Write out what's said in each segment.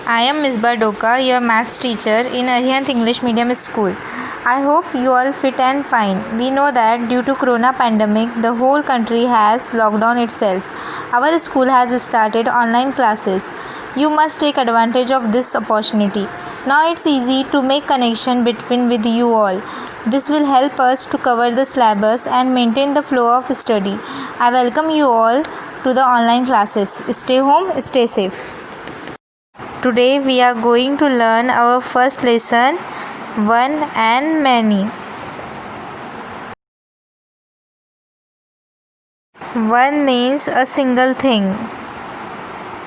I am Misbah Doka, your maths teacher in Arihant English Medium School. I hope you all fit and fine. We know that due to corona pandemic, the whole country has locked down itself. Our school has started online classes. You must take advantage of this opportunity. Now it's easy to make connection between with you all. This will help us to cover the syllabus and maintain the flow of study. I welcome you all to the online classes. Stay home, stay safe. Today we are going to learn our first lesson, one and many. One means a single thing.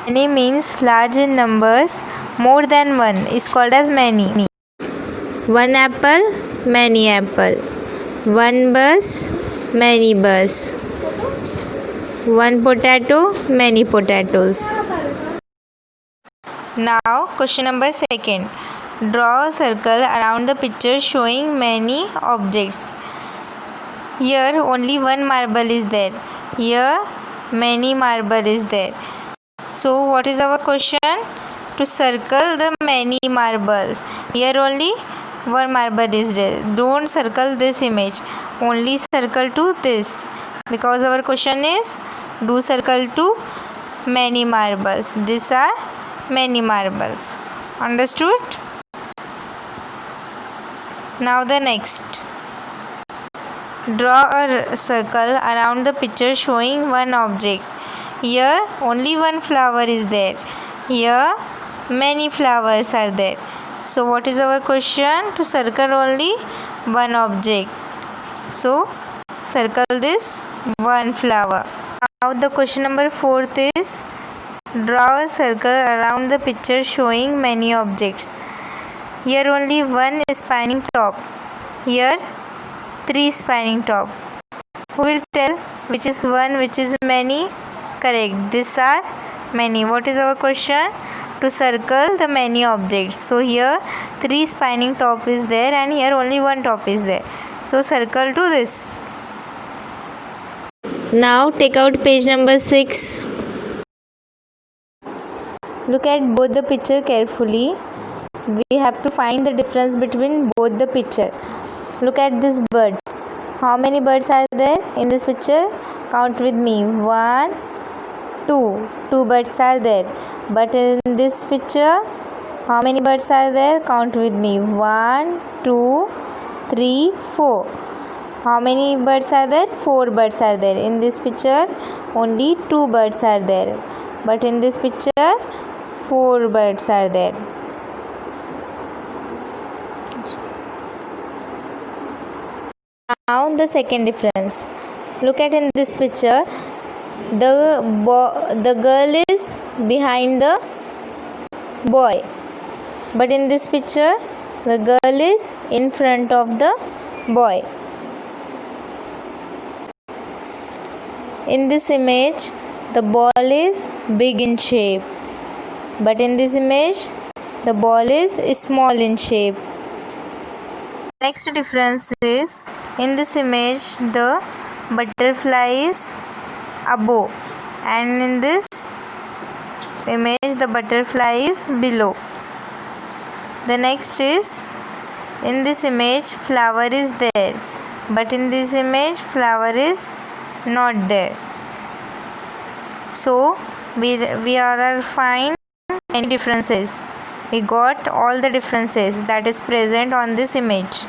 Many means large in numbers. More than one is called as many. One apple, many apple. One bus, many bus. One potato, many potatoes. Now question number second. Draw a circle around the picture showing many objects. Here only one marble is there. Here many marble is there. So what is our question? To circle the many marbles. Here only one marble is there. Don't circle this image. Only circle to this. Because our question is do circle to many marbles. These are many marbles. Understood? Now the next. Draw a circle around the picture showing one object. Here only one flower is there. Here many flowers are there. So what is our question? To circle only one object. So circle this one flower. Now the question number fourth is draw a circle around the picture showing many objects. Here only one spanning top. Here three spanning top. Who will tell which is one, which is many? Correct. These are many. What is our question? To circle the many objects. So here three spanning top is there and here only one top is there. So circle to this. Now take out page number 6. Look at both the picture carefully. We have to find the difference between both the picture. Look at these birds. How many birds are there in this picture? Count with me. 1, 2. 2 birds are there. But in this picture, how many birds are there? Count with me. 1, 2, 3, 4. How many birds are there? 4 birds are there. In this picture, only 2 birds are there. But in this picture, 4 birds are there. Now the second difference. Look at in this picture, the girl is behind the boy. But in this picture, the girl is in front of the boy. In this image, the ball is big in shape. But in this image, the ball is small in shape. Next difference is, in this image, the butterfly is above. And in this image, the butterfly is below. The next is, in this image, flower is there. But in this image, flower is not there. So, we are find many differences. We got all the differences that is present on this image.